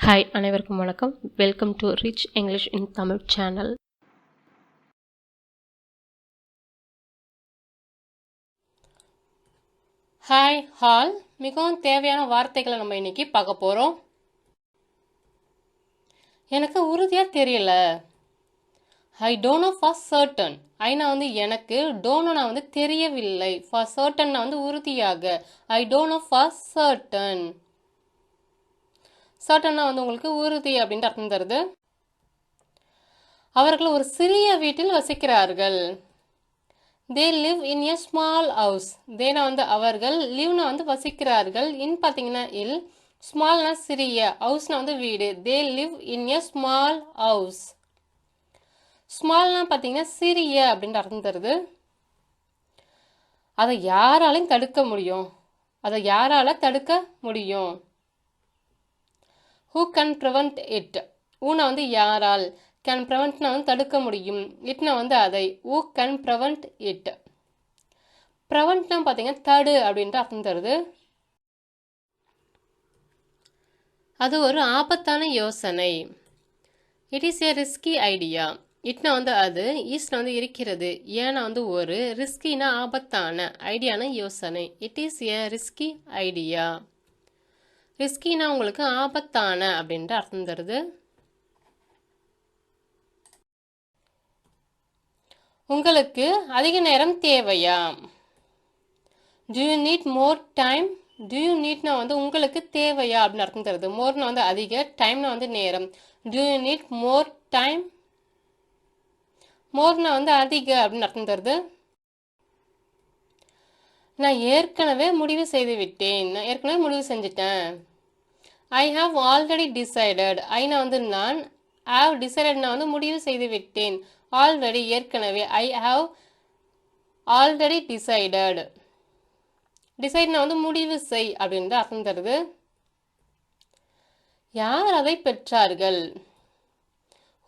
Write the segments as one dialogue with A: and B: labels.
A: Hi அனைவருக்கும் வணக்கம். Welcome to rich English in Tamil channel.
B: Hi hall, மிகவும் தேவையான வார்த்தைகளை நம்ம இன்னைக்கு பார்க்க போகிறோம். எனக்கு உறுதியாக தெரியல. I don't know for certain. ஐனா எனக்கு, டோனோனா தெரியவில்லை. ஃபார் சர்டன்னா உறுதியாக. I don't know for certain. சர்டன்னா உங்களுக்கு உறுதி அப்படின்ட்டு அர்த்தம் தருது. அவர்கள் ஒரு சிறிய வீட்டில் வசிக்கிறார்கள். They live in a small house. தேனா அவர்கள், லிவ்னா வசிக்கிறார்கள். இன் பார்த்தீங்கன்னா இல், ஸ்மால்னா சிறிய, ஹவுஸ்னா வீடு. They live in a small house. ஸ்மால்னா பார்த்தீங்கன்னா சிறிய அப்படின்ட்டு அர்த்தம் தருது. அதை யாராலையும் தடுக்க முடியும். அதை யாரால தடுக்க முடியும்? Who can prevent it. ஊனா யாரால், கேன் ப்ரிவென்ட்னா தடுக்க முடியும். இட்னா அதை. Who can prevent it. ப்ரிவென்ட்னா பார்த்தீங்கன்னா தடு அப்படின்ட்டு அர்த்தம் தருது. அது ஒரு ஆபத்தான யோசனை. It is a risky idea. இட்னா அது, ஈஸ்ட்னா இருக்கிறது, ஏன்னா ஒரு, ரிஸ்கினா ஆபத்தான, ஐடியான யோசனை. It is a risky idea. ரிஸ்கினா உங்களுக்கு ஆபத்தான அப்படின்ட்டு அர்த்தம் தருது. உங்களுக்கு அதிக நேரம் தேவையா? Do you need more time? Do you needனா உங்களுக்கு தேவையா அப்படின்னு அர்த்தம் தருது. மோர்னா அதிக, டைம்னா நேரம். Do you need more time? Morna அதிக அப்படின்னு அர்த்தம் தருது. நான் ஏற்கனவே முடிவு செய்து விட்டேன். நான் ஏற்கனவே முடிவு செஞ்சுட்டேன். I have already decided. ஐனா நான், ஹாவ் டிசைடட்னா முடிவு செய்து விட்டேன். ஆல்ரெடி ஏற்கனவே. I have already decided. டிசைட்னா முடிவு செய் அப்படின்னு அர்த்தம் தருது. யார் அதை பெற்றார்கள்?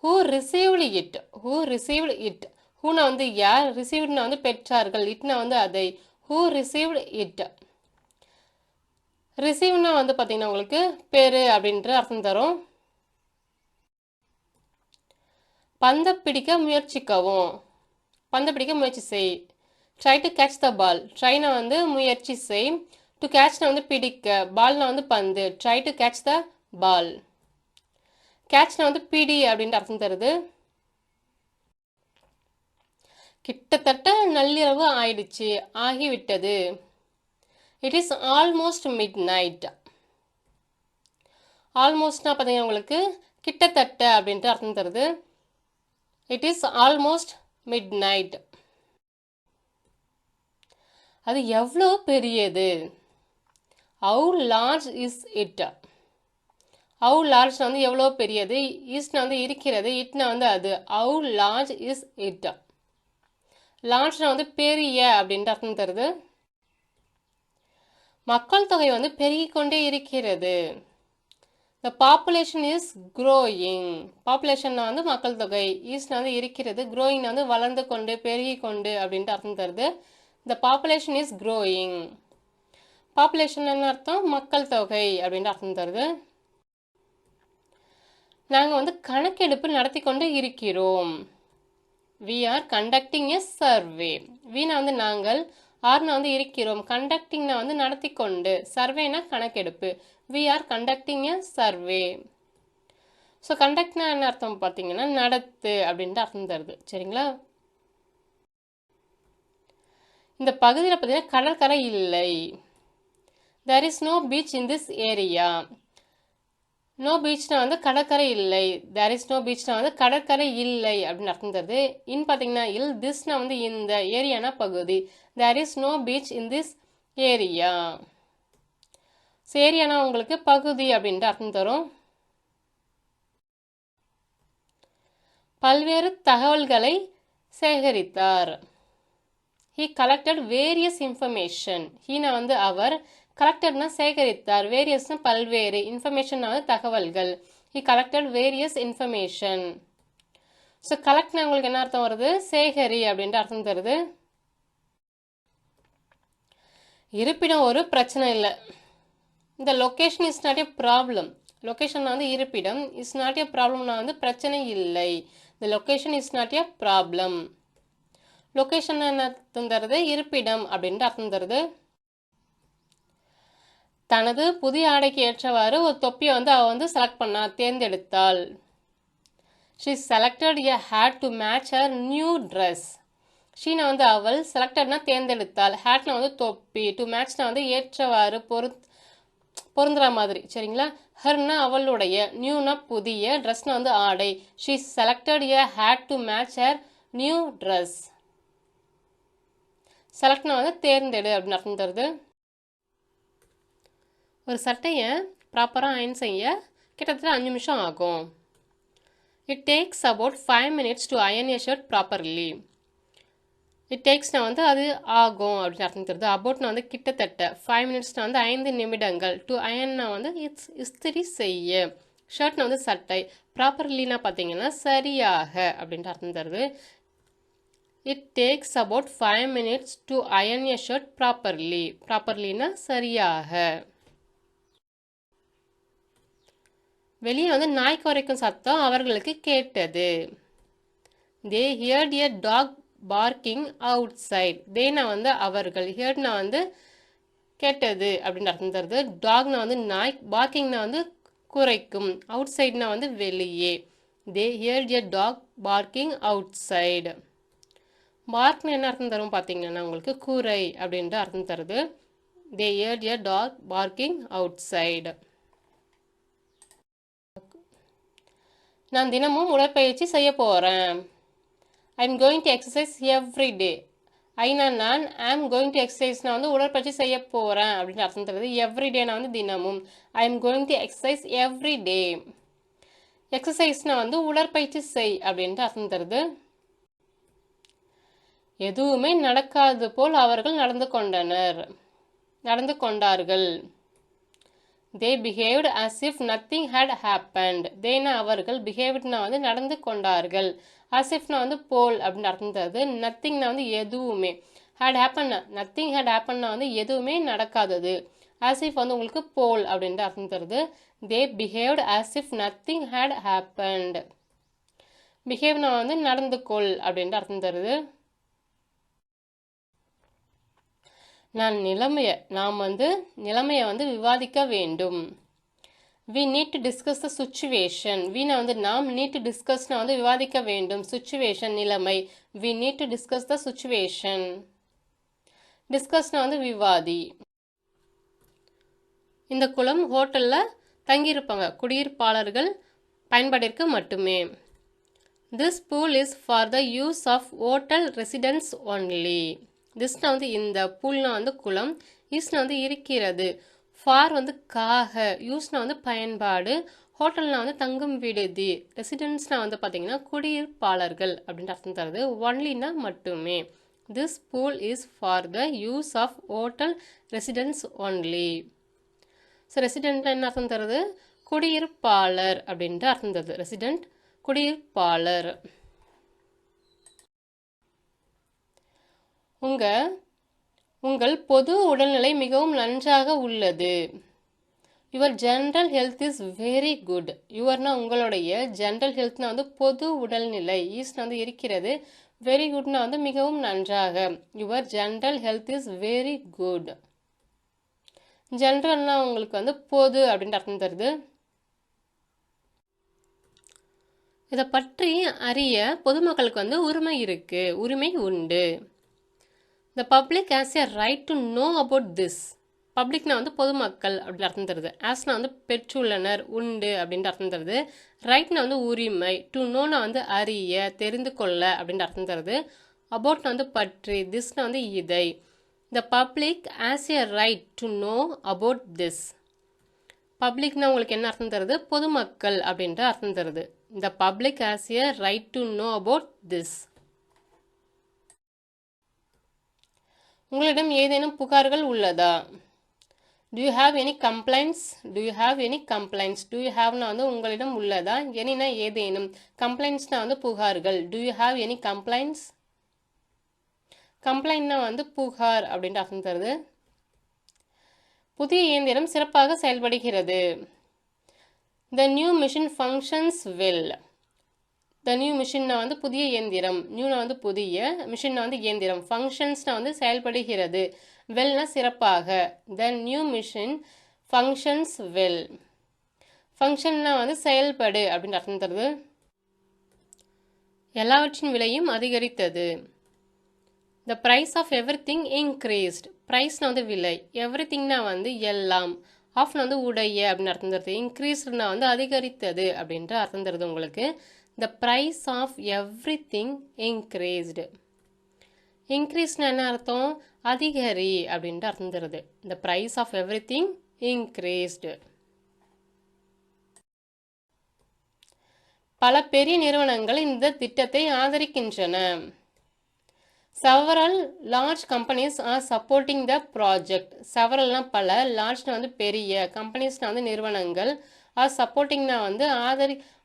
B: Who received it. Who received it. ஹூனா யார், ரிசீவ்டுனா பெற்றார்கள், இட்னா அதை. Who received it. ரிசீவ்னா பார்த்தீங்கன்னா உங்களுக்கு பெரு அப்படின்ற அர்த்தம் தரும். பந்தை பிடிக்க முயற்சிக்கவும். பந்தை பிடிக்க முயற்சி செய். Try to catch the ball. ட்ரைனா முயற்சி செய். டு கேட்ச்னா பிடிக்க. பால்னா பந்து. Try to catch the ball. கேட்ச்னா பிடி அப்படின்ட்டு அர்த்தம் தருது. கிட்டத்தட்ட நள்ளிரவு ஆயிடுச்சு, ஆகிவிட்டது. It is almost midnight. ஆல்மோஸ்ட்னா பார்த்தீங்கன்னா உங்களுக்கு கிட்டத்தட்ட அப்படின்ட்டு அர்த்தம் தருது. It is almost midnight. அது எவ்வளோ பெரியது? How large is it. How லார்ஜ்னா எவ்வளோ பெரியது. இஸ்னா இருக்கிறது, இட்னா அது. How large is it. லார்ஜ்னா பெரிய அப்படின்ட்டு அர்த்தம் தருது. மக்கள் தொகை பெருகிக்கொண்டே இருக்கிறது. The population is growing. பாப்புலேஷன்னா மக்கள் தொகை. ஈஸ்ட்னா இருக்கிறது, growingனா வளர்ந்து கொண்டு, பெருகி கொண்டு அப்படின்ட்டு அர்த்தம் தருது. The population is growing. Population என்ன அர்த்தம்? மக்கள் தொகை அப்படின்ட்டு அர்த்தம் தருது. நாங்கள் கணக்கெடுப்பு நடத்தி கொண்டு இருக்கிறோம். We are conducting a survey. வீணா நாங்கள், ஆர்னா இருக்கிறோம், கண்டக்டிங்னா நடத்தி கொண்டு, சர்வேனா கணக்கெடுப்பு. We are conducting a survey. So கண்டக்ட்னா என்ன அர்த்தம் பார்த்தீங்கன்னா நடத்து அப்படின்ட்டு அர்த்தம் தருது. சரிங்களா? இந்த பகுதியில் பார்த்தீங்கன்னா கடற்கரை இல்லை. There is no beach in this area. No பீச்னா கடற்கரை இல்லை. தேர் இஸ் நோ பீச்னா கடற்கரை இல்லை அப்படின்னு அர்த்தம் தருது. இன் பார்த்தீங்கன்னா இல், திஸ்னா இந்த, ஏரியானா பகுதி. There is no beach in this area. ஏரியானா உங்களுக்கு பகுதி அப்படின்ட்டு அர்த்தம் தரும். பல்வேறு தகவல்களை சேகரித்தார். He collected various information. ஹீனா அவர், கலெக்டட்னா சேகரித்தார், வேரியஸ்னா பல்வேறு, இன்ஃபர்மேஷன் தகவல்கள். He collected various information. So கலெக்ட்னா உங்களுக்கு என்ன அர்த்தம் வருது? சேகரி அப்படின்ட்டு அர்த்தம் தருது. இருப்பிடம் ஒரு பிரச்சனை இல்லை. இந்த location is not a problem. Location வந்து இருப்பிடம். இஸ் நாட் எ ப்ராப்ளம்னா வந்து பிரச்சனை இல்லை. The location is not a problem. Location என்ன அர்த்தம் தருது? இருப்பிடம் அப்படின்ட்டு அர்த்தம் தருது. தனது புதிய ஆடைக்கு ஏற்றவாறு ஒரு தொப்பியை வந்து அவள் வந்து செலக்ட் பண்ணா, தேர்ந்தெடுத்தாள். She selected a hat to match her new dress. Sheena வந்து அவள், செலக்டட்னா தேர்ந்தெடுத்தாள், ஹேட்னா வந்து தொப்பி, டு மேட்ச்னா வந்து ஏற்றவாறு பொருந்துற மாதிரி, சரிங்களா? ஹர்னா அவளுடைய, நியூனா புதிய, ட்ரெஸ்னா வந்து ஆடை. She selected a hat to match her new dress. செலக்ட்னா வந்து தேர்ந்தெடு அப்படின்னு அர்த்தம் தருது. ஒரு சட்டையை ப்ராப்பராக அயன் செய்ய கிட்டத்தட்ட 5 நிமிஷம் ஆகும். It takes about 5 minutes to iron a shirt properly. It takesனா வந்து அது ஆகும் அப்படின்னு அர்த்தம் தருது. அபவுட்னா வந்து கிட்டத்தட்ட, 5 minutesனா வந்து 5 நிமிடங்கள், டு அயன்னா வந்து இஸ்திரி செய்ய, ஷர்ட்னா வந்து சட்டை, ப்ராப்பர்லினா பார்த்தீங்கன்னா சரியாக அப்படின்ட்டு அர்த்தம் தருது. It takes about 5 minutes to iron a shirt properly. ப்ராப்பர்லினா சரியாக. வெளியே வந்து நாய் குரைக்கும் சத்தம் அவர்களுக்கு கேட்டது. They heard a dog barking outside. Theyனா வந்து அவர்கள், heardனா வந்து கேட்டது அப்படின்னு அர்த்தம் தருது. டாக்னா வந்து நாய், பார்க்கிங்னா வந்து குரைக்கும், அவுட் சைட்னா வந்து வெளியே. They heard a dog barking outside. பார்க்னு என்ன அர்த்தம் தரும் பார்த்தீங்கன்னா உங்களுக்கு குரை அப்படின்ற அர்த்தம் தருது. They heard a dog barking outside. நான் தினமும் உடற்பயிற்சி செய்ய போகிறேன். I'm going to exercise every day. ஐனா நான், ஐம் கோயிங் டு எக்ஸசைஸ்னா வந்து உடற்பயிற்சி செய்ய போகிறேன் அப்படின்னு அர்த்தம் தருது. எவ்ரி டேனா வந்து தினமும். I'm going to exercise every day. எக்ஸசைஸ்னா வந்து உடற்பயிற்சி செய் அப்படின்ட்டு அர்த்தம் தருது. எதுவுமே நடக்காது போல் அவர்கள் நடந்து கொண்டார்கள். They behaved as if nothing had happened. Theyனா அவர்கள், behavedனா வந்து நடந்து கொண்டார்கள், as ifனா வந்து போல் அப்படின்னு அர்த்தம் தருது. நத்திங்னா வந்து எதுவுமே, had happened, nothing had happenedனா வந்து எதுவுமே நடக்காதது, as if வந்து உங்களுக்கு போல் அப்படின்ட்டு அர்த்தம் தருது. They behaved as if nothing had happened. behaveனா வந்து நடந்து கொள் அப்படின்ட்டு அர்த்தம் தருது. நாம் வந்து நிலைமையை வந்து விவாதிக்க வேண்டும். We need to discuss the situation. வீணா வந்து நாம், need to discussனா வந்து விவாதிக்க வேண்டும், situation நிலைமை. We need to discuss the situation. டிஸ்கஸ்னா வந்து விவாதி. இந்த குளம் ஹோட்டலில் தங்கியிருப்பாங்க குடியிருப்பாளர்கள் பயன்பாட்டிற்கு மட்டுமே. This pool is for the use of hotel residents only. Thisna வந்து இந்த, பூல்னா வந்து குளம், ஈஸ்னா வந்து இருக்கிறது, ஃபார் வந்து காக, யூஸ்னா வந்து பயன்பாடு, ஹோட்டல்னா வந்து தங்கும் விடுதி, ரெசிடென்ட்ஸ்னா வந்து பார்த்தீங்கன்னா குடியிருப்பாளர்கள் அப்படின்ட்டு அர்த்தம் தருது. ஒன்லினா மட்டுமே. This pool is for the use of hotel residents only. So ரெசிடென்ட்னா என்ன அர்த்தம் தருது? குடியிருப்பாளர் அப்படின்ட்டு அர்த்தம் தருது. ரெசிடென்ட் குடியிருப்பாளர். உங்கள் பொது உடல்நிலை மிகவும் நன்றாக உள்ளது. Your general health is very good. யுவர்னா உங்களுடைய, ஜென்ரல் ஹெல்த்னா வந்து பொது உடல்நிலை, ஈஸ்னா வந்து இருக்கிறது, வெரி குட்னா வந்து மிகவும் நன்றாக. Your general health is very good. ஜென்ரல்னா உங்களுக்கு வந்து பொது அப்படின்ட்டு அர்த்தம் தருது. இதை பற்றி அறிய பொதுமக்களுக்கு வந்து உரிமை உண்டு. The public has a right to know about this. பப்ளிக்னா வந்து பொதுமக்கள் அப்படின்னு அர்த்தம் தருது. ஆஸ்னா வந்து பெற்றுள்ளனர், உண்டு அப்படின்ட்டு அர்த்தம் தருது. ரைட்னா வந்து உரிமை, டு நோனா வந்து அறிய, தெரிந்து கொள்ள அப்படின்ட்டு அர்த்தம் தருது. அபவுட்னா வந்து பற்றி, திஸ்னா வந்து இதை. The public has a right to know about this. பப்ளிக்னா உங்களுக்கு என்ன அர்த்தம் தருது? பொதுமக்கள் அப்படின்ற அர்த்தம் தருது. The public has a right to know about this. உங்களிடம் ஏதேனும் புகார்கள் உள்ளதா? Do you have any complaints? Do you have any complaints? Do you haveனா வந்து உங்களிடம் உள்ளதா, எனினா ஏதேனும், கம்ப்ளைண்ட்ஸ்னா வந்து புகார்கள். Do you have any complaints? கம்ப்ளைண்ட்னா வந்து புகார் அப்படின்ட்டு அர்த்தம் தருது. புதிய இயந்திரம் சிறப்பாக செயல்படுகிறது. The new machine functions well. The new machine வந்து புதிய இயந்திரம். நியூனா வந்து புதிய, மிஷின்னா வந்து இயந்திரம். ஃபங்க்ஷன்ஸ்னா வந்து செயல்படுகிறது. வெல்னா சிறப்பாக. The new machine functions well. ஃபங்க்ஷன்னா வந்து செயல்படு அப்படின்னு அர்த்தம் தருது. எல்லாவற்றின் விலையும் அதிகரித்தது. The price of everything increased. Priceனா வந்து விலை. Everythingனா வந்து எல்லாம். ஆஃப்னா வந்து உடைய அப்படின்னு அர்த்தம் தருது. இன்க்ரீஸ்ட்னா வந்து அதிகரித்தது அப்படின்ற அர்த்தம் தருது உங்களுக்கு. The price of everything increased. இன்க்ரீஸ்னா என்ன அர்த்தம்? அதிகரி அப்படின்ற அர்த்தம் தருது. The price of everything increased. பல பெரிய நிறுவனங்கள் இந்த திட்டத்தை ஆதரிக்கின்றன. Several large companies are supporting the project. Severalனா பல, largeனா வந்து பெரிய, companiesனா வந்து நிறுவனங்கள், are supportingனா வந்து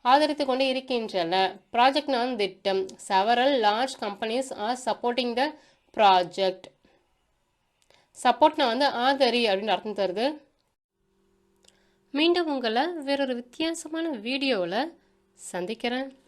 B: ஆதரித்து கொண்டு இருக்கின்றன. ப்ராஜெக்ட்னா வந்து திட்டம். Several large companies are supporting the project. சப்போர்ட்னா வந்து ஆதரி அப்படின்னு அர்த்தம் தருது. மீண்டும் உங்களை வேறொரு வித்தியாசமான வீடியோவில் சந்திக்கிறேன்.